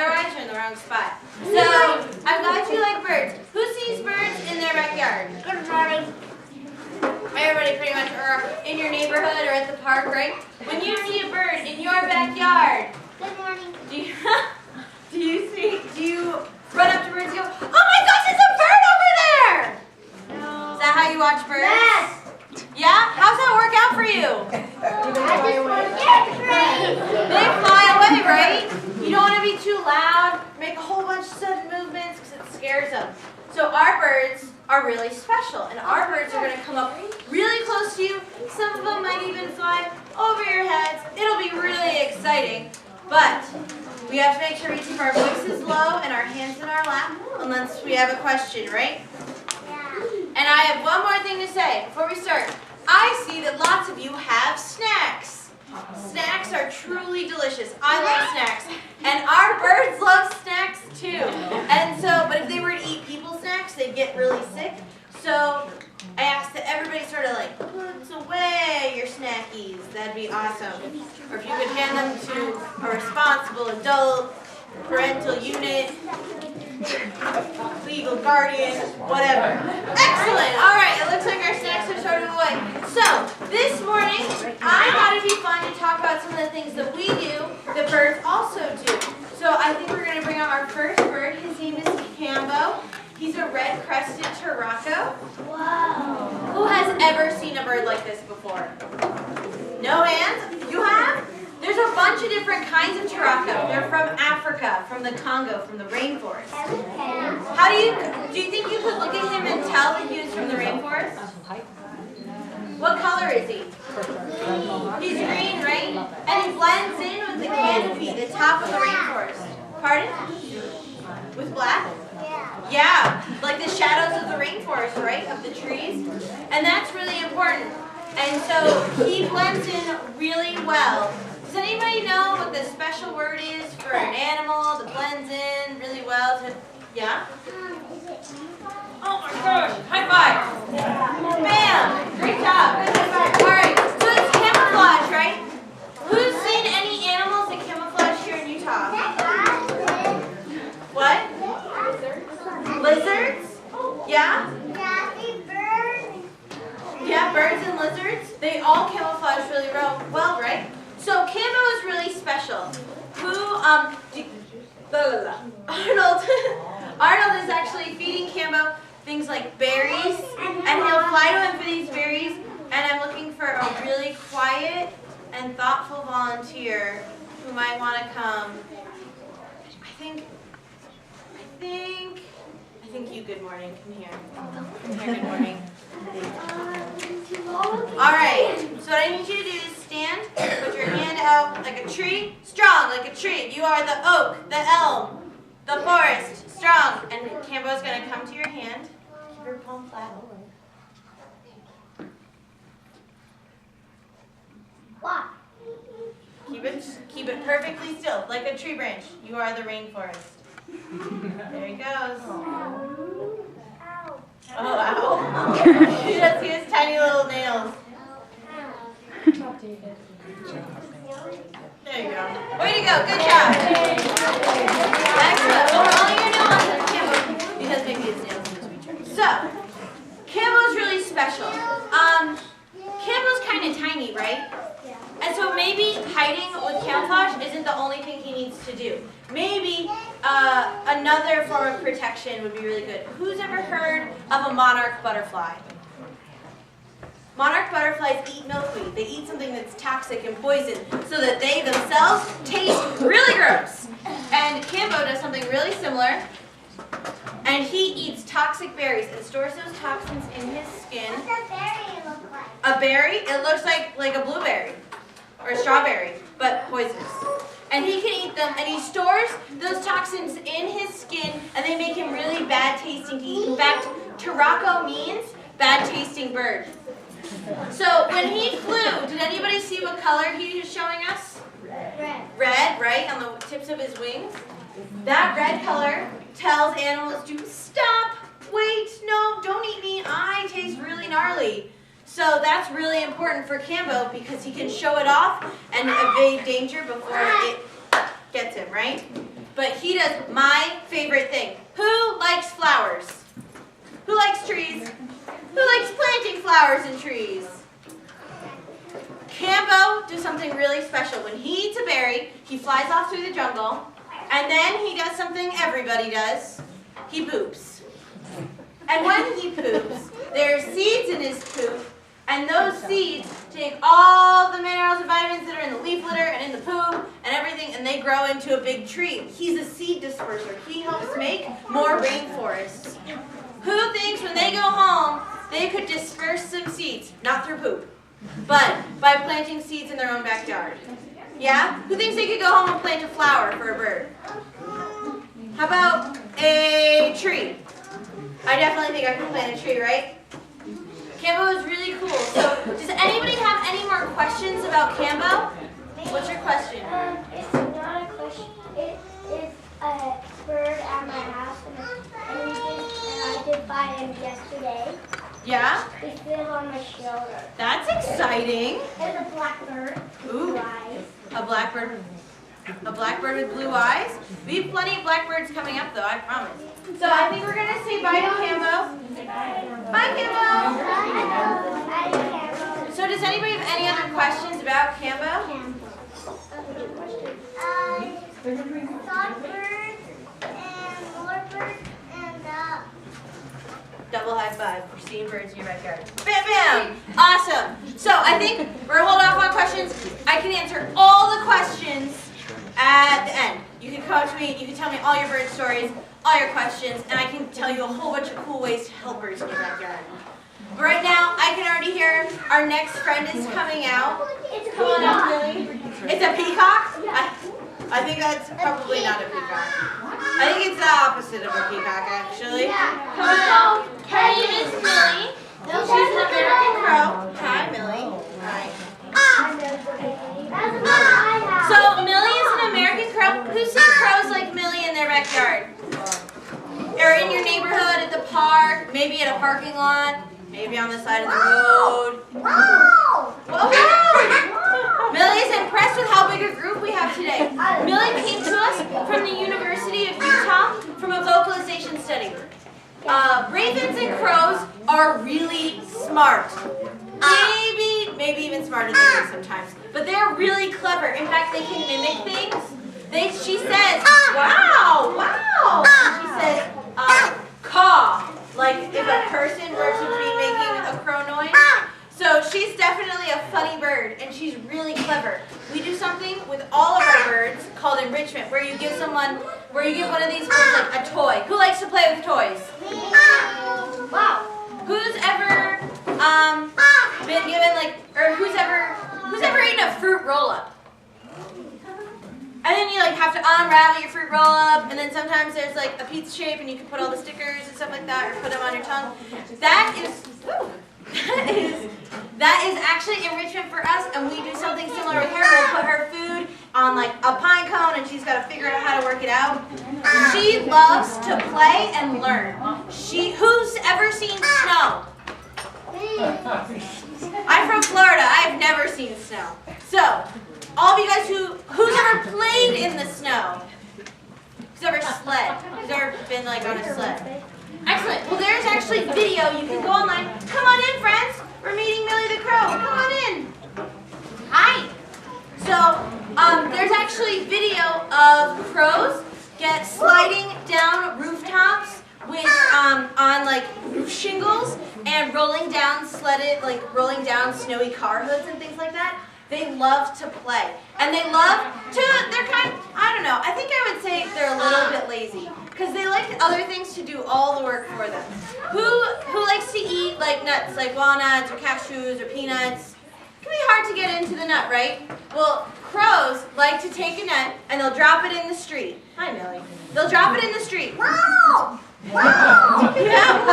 otherwise you're in the wrong spot. So, I'm glad you like birds. Who sees birds in their backyard? Good morning. Everybody pretty much, or in your neighborhood or at the park, right? When you see a bird in your backyard, Good morning. do you run up to birds and go, oh my gosh, it's a bird over there? No. Is that how you watch birds? Yes. Yeah? How's that work out for you? I just want to get free. They fly away, right? You don't want to be too loud, make a whole bunch of sudden movements because it scares them. So our birds are really special, and our birds are going to come up really close to you. Some of them might even fly over your heads. It'll be really exciting, but we have to make sure we keep our voices low and our hands in our lap unless we have a question, right? Yeah. And I have one more thing to say before we start. I see that lots of you have snacks. Snacks are truly delicious. I love snacks. And our birds love snacks too. And so, but if they were to eat people's snacks, they'd get really sick. So I asked that everybody sort of like puts away your snackies. That'd be awesome. Or if you could hand them to a responsible adult, parental unit, legal guardian, whatever. Excellent. All right, it looks like our snacks are sort of away. So, this morning, I thought it'd be fun to talk about some of the things that we do that birds also do. So, I think we're going to bring out our first bird. His name is Cambo. He's a red-crested Turraco. Wow. Who has ever seen a bird like this before? No hands? You have? There's a bunch of different kinds of Turraco. They're from Africa, from the Congo, from the rainforest. How do you think you could look at him and tell that he was from the rainforest? What color is he? He's green, right? And he blends in with the canopy, the top of the rainforest. Pardon? With black? Yeah, like the shadows of the rainforest, right? Of the trees. And that's really important. And so he blends in really well. Does anybody know what the special word is for an animal that blends in really well to, yeah? Oh my gosh, high five. Bam, great job. All right, so it's camouflage, right? Who's seen any animals that camouflage here in Utah? What? Lizards? Yeah? Yeah, birds and lizards. They all camouflage really well, right? So Cambo is really special. Arnold is actually feeding Cambo things like berries, and he'll fly to him for these berries, and I'm looking for a really quiet and thoughtful volunteer who might want to come. I think you, good morning, come here. Come here, good morning. Alright, so what I need you to do is stand, put your hand out like a tree, strong like a tree. You are the oak, the elm, the forest, strong. And Cambo's going to come to your hand. Keep your palm flat. Keep it perfectly still, like a tree branch. You are the rainforest. There he goes. Oh, ow. He has tiny little nails. There you go. Way to go. Good job. Excellent. Well, we're only going to do one with Cambo because maybe his nails need to be trimmed. So, Cambo's really special. Cambo's kind of tiny, right? And so maybe hiding with camouflage isn't the only thing he needs to do. Maybe another form of protection would be really good. Who's ever heard of a monarch butterfly? Monarch butterflies eat milkweed. They eat something that's toxic and poison so that they themselves taste really gross. And Cambo does something really similar. And he eats toxic berries and stores those toxins in his skin. What's a berry look like? A berry? It looks like a blueberry or a strawberry, but poisonous. And he can eat them, and he stores those toxins in his skin, and they make him really bad tasting to eat. In fact, Turraco means bad tasting bird. So when he flew, did anybody see what color he was showing us? Red. Red, right, on the tips of his wings. That red color tells animals to stop, wait, no, don't eat me, I taste really gnarly. So that's really important for Cambo because he can show it off and evade danger before it gets him, right? but he does my favorite thing. Who likes flowers? Who likes trees? Who likes planting flowers and trees? Cambo does something really special. When he eats a berry, he flies off through the jungle, and then he does something everybody does. He poops. And when he poops, there are seeds in his poop, and those seeds take all the minerals and vitamins that are in the leaf litter and in the poop and everything, and they grow into a big tree. He's a seed disperser. He helps make more rainforests. Who thinks when they go home, they could disperse some seeds, not through poop, but by planting seeds in their own backyard? Yeah? Who thinks they could go home and plant a flower for a bird? How about a tree? I definitely think I could plant a tree, right? Cambo is really cool. So, does anybody have any more questions about Cambo? What's your question? It's not a question. It is a bird at my house, and I did buy him yesterday. Yeah? He flew on my shoulder. That's exciting. It's a blackbird. Ooh. Blue eyes. A blackbird. A blackbird with blue eyes? We have plenty of blackbirds coming up, though, I promise. So I think we're going to say bye to Cambo. Bye, Cambo. So does anybody have any other questions about Cambo? Songbirds and moorbirds and Double high five for seeing birds in your backyard. Bam, bam! Awesome. So I think we're holding off on questions. I can answer all the questions at the end. You can come up to me, you can tell me all your bird stories, all your questions, and I can tell you a whole bunch of cool ways to help birds in your backyard. But right now, I can already hear our next friend is coming out. Come on up, Lily. It's a peacock? I think that's probably not a peacock. I think it's the opposite of a peacock, actually. Come on out. Her name is Millie. She's an American crow. Hi, Millie. Hi. So Millie is an American crow. Who's seen crows like Millie in their backyard? Or in your neighborhood, at the park, maybe at a parking lot, maybe on the side of the road. Whoa! Millie's impressed with how big a group we have today. Millie came to us from the University of Utah from a vocalization study. Ravens and crows are really smart. Maybe even smarter than me sometimes. But they're really clever. In fact, they can mimic things. She says, wow. She says, caw. Like if a person were to be making a crow noise. So she's definitely a funny bird, and she's really clever. We do something with all of our birds called enrichment, where you give one of these birds like a toy. Who likes to play with toys? Wow. Who's ever been given who's ever eaten a fruit roll-up? And then you have to unravel your fruit roll-up, and then sometimes there's a pizza shape, and you can put all the stickers and stuff like that, or put them on your tongue. That is actually enrichment for us, and we do something similar with her. We'll put her food on a pine cone, and she's got to figure out how to work it out. She loves to play and learn. Who's ever seen snow? I'm from Florida. I've never seen snow. So, all of you guys who's ever played in the snow? Who's ever sled? Who's ever been on a sled? Excellent. Well, there's actually video. You can go online. Come on in, friends. We're meeting Millie the Crow. Come on in. Hi. So, there's actually video of crows sliding down rooftops with on roof shingles and rolling down snowy car hoods and things like that. They love to play. And they're I don't know, I think I would say they're a little bit lazy. Because they like other things to do all the work for them. Who likes to eat nuts, like walnuts or cashews or peanuts? It can be hard to get into the nut, right? Well, crows like to take a nut and they'll drop it in the street. Hi, Millie. They'll drop it in the street. Wow! Wow! Yeah.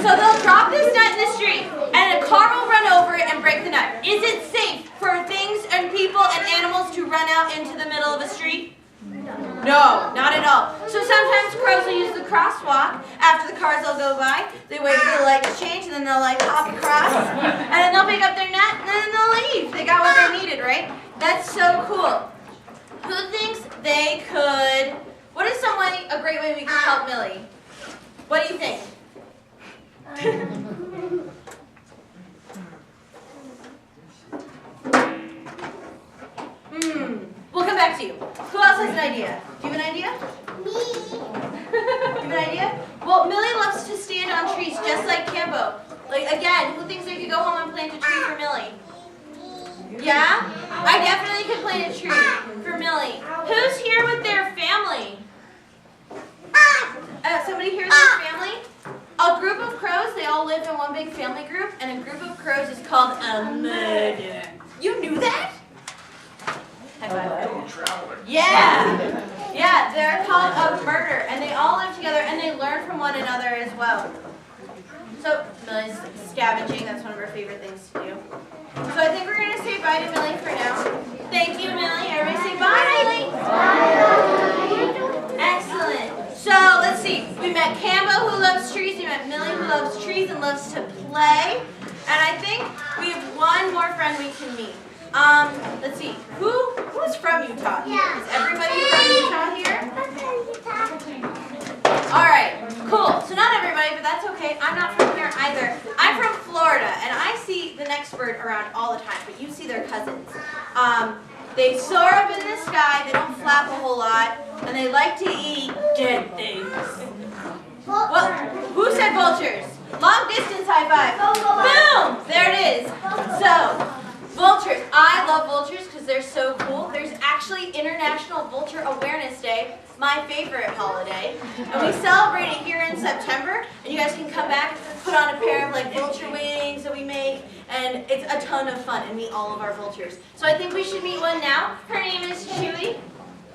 So they'll drop this nut in the street, and a car will run over it and break the nut. Is it safe for things and people and animals to run out into the middle of a street? No, not at all. So sometimes crows will use the crosswalk. After the cars will go by, they wait for the light to change, and then they'll hop across, and then they'll pick up their nut, and then they'll leave. They got what they needed, right? That's so cool. Who they could, what is a great way we can help Millie? What do you think? We'll come back to you. Who else has an idea? Do you have an idea? Me. You have an idea? Well, Millie loves to stand on trees just like Cambo. Like, again, who thinks they could go home and plant a tree for Millie? Yeah? I definitely could plant a tree for Millie. Who's here with their family? Somebody here with their family? A group of crows, they all live in one big family group, and a group of crows is called a murder. You knew that? High five. Yeah! Yeah, they're called a murder, and they all live together, and they learn from one another as well. So, Millie's scavenging, that's one of her favorite things to do. So I think we're going to say bye to Millie for now. Thank you, Millie. Everybody say bye, Millie. Bye. Excellent. So let's see. We met Cambo, who loves trees. We met Millie, who loves trees and loves to play. And I think we have one more friend we can meet. Let's see. Who's from Utah here? Is everybody from Utah here? All right, cool. So not everybody, but that's okay. I'm not from here either. I'm from Florida, and I see the next bird around all the time, but you see their cousins. They soar up in the sky, they don't flap a whole lot, and they like to eat dead things. Well, who said vultures? Long distance high five. Boom! There it is. So, vultures. I love vultures because they're so cool. There's actually International Vulture Awareness Day, my favorite holiday. And we celebrate it here in September. And you guys can come back, put on a pair of like vulture wings that we make. And it's a ton of fun and meet all of our vultures. So I think we should meet one now. Her name is Chewy.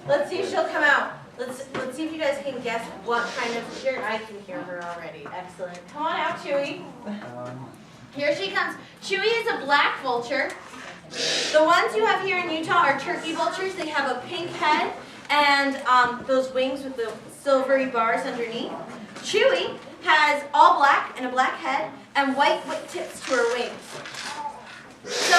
Let's see if she'll come out. Let's see if you guys can guess what kind of, here, I can hear her already. Excellent. Come on out, Chewy. Here she comes. Chewy is a black vulture. The ones you have here in Utah are turkey vultures. They have a pink head and those wings with the silvery bars underneath. Chewy has all black and a black head and white tips to her wings. So,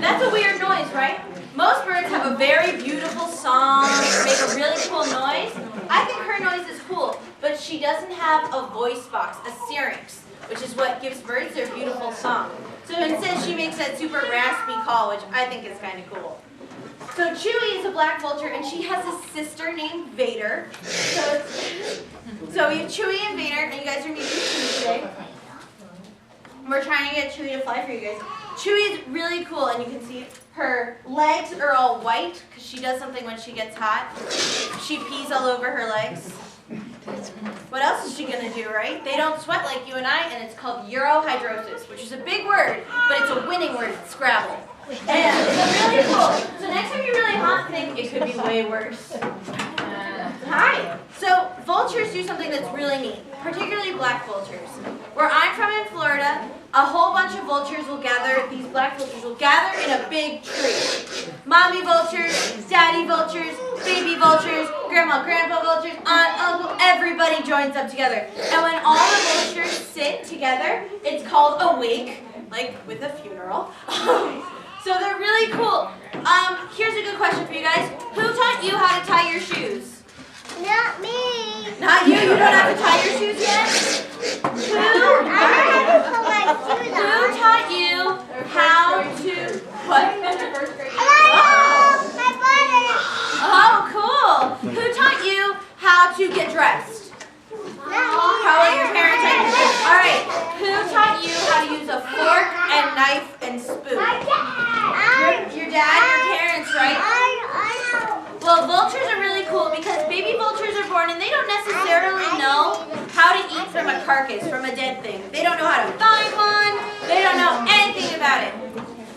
that's a weird noise, right? Most birds have a very beautiful song, make a really cool noise. I think her noise is cool, but she doesn't have a voice box, a syrinx, which is what gives birds their beautiful song. So instead she makes that super raspy call, which I think is kind of cool. So Chewy is a black vulture, and she has a sister named Vader. So we have Chewy and Vader, and you guys are meeting Chewy today. We're trying to get Chewy to fly for you guys. Chewy is really cool, and you can see her legs are all white because she does something when she gets hot. She pees all over her legs. What else is she going to do, right? They don't sweat like you and I, and it's called urohydrosis, which is a big word, but it's a winning word. It's Scrabble. And it's really cool. So next time you're really hot, think it could be way worse. Hi. So vultures do something that's really neat, particularly black vultures. Where I'm from in Florida, a whole bunch of vultures will gather, these black vultures will gather in a big tree. Mommy vultures, daddy vultures, baby vultures, grandma, grandpa vultures, aunt, uncle, everybody joins up together. And when all the vultures sit together, it's called a wake, like with a funeral. So they're really cool. Here's a good question for you guys. Who taught you how to tie your shoes? Not me. Not you? You don't have to tie your shoes yet? Who taught you how to, what? Hello, my brother. Oh, cool. Who taught you how to get dressed? Probably your parents. All right. Who taught you how to use a fork and knife and spoon? Your dad, your parents, right? Well, vultures are really cool because baby vultures are born and they don't necessarily know how to eat from a carcass, from a dead thing. They don't know how to find one. They don't know anything about it.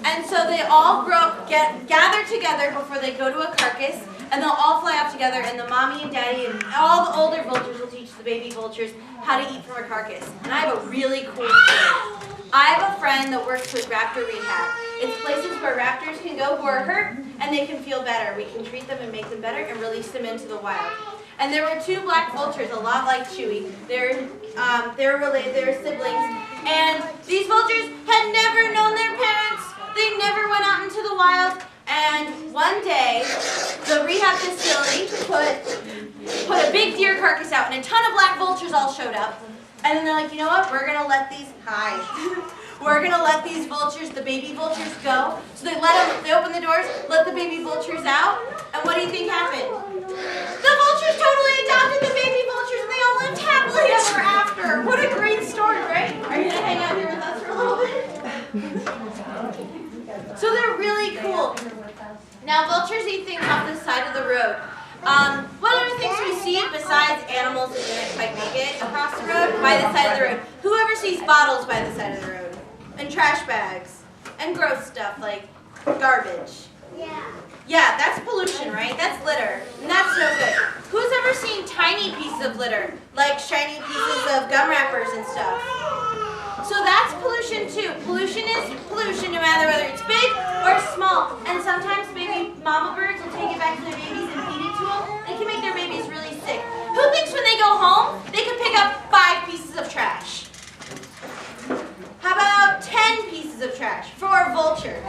And so they all gather together before they go to a carcass, and they'll all fly off together, and the mommy and daddy and all the older vultures will teach the baby vultures how to eat from a carcass. And I have a really cool story. I have a friend that works with raptor rehab. It's places where raptors can go who are hurt and they can feel better. We can treat them and make them better and release them into the wild. And there were two black vultures, a lot like Chewy. They're related, they're siblings. And these vultures had never known their parents. They never went out into the wild. And one day, the rehab facility put a big deer carcass out, and a ton of black vultures all showed up. And then they're like, you know what? We're gonna let these We're gonna let these vultures, the baby vultures, go. So they open the doors, let the baby vultures out, and what do you think happened? The vultures totally adopted the baby vultures, and they all lived happily ever after. What a great story, right? Are you gonna hang out here with us for a little bit? So they're really cool. Now vultures eat things off the side of the road. What other things we see besides animals that didn't quite make it across the road? By the side of the road. Whoever sees bottles by the side of the road? And trash bags? And gross stuff like garbage? Yeah, that's pollution, right? That's litter. And that's no good. Who's ever seen tiny pieces of litter? Like shiny pieces of gum wrappers and stuff? So that's pollution too. Pollution is pollution no matter whether it's big or small. And sometimes baby mama birds will take it back to their babies and feed it to them. It can make their babies really sick. Who thinks when they go home, they can pick up 5 pieces of trash? How about 10 pieces of trash for a vulture?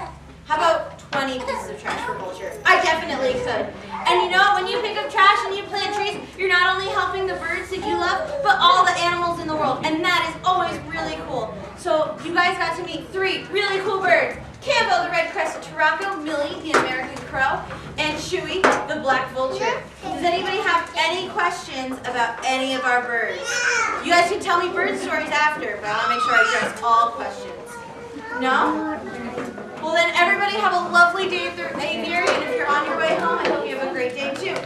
How about 20 pieces of trash for a vulture? I definitely could. And you know, when you pick up trash and you plant trees, you're not only helping the birds that you love, but all the animals in the world. And that is always really cool. So you guys got to meet 3 really cool birds. Cambo, the red-crested turaco, Millie, the American crow, and Chewy, the black vulture. Does anybody have any questions about any of our birds? You guys can tell me bird stories after, but I want to make sure I address all questions. No? Well then everybody have a lovely day at the aviary, and if you're on your way home, I hope you have a great day too. And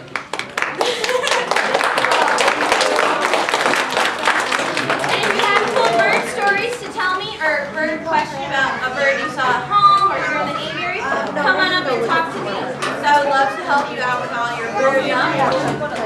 if you have cool bird stories to tell me, or a bird question about a bird you saw at home, or you're in the aviary, come on up and talk to me. So I would love to help you out with all your bird stuff.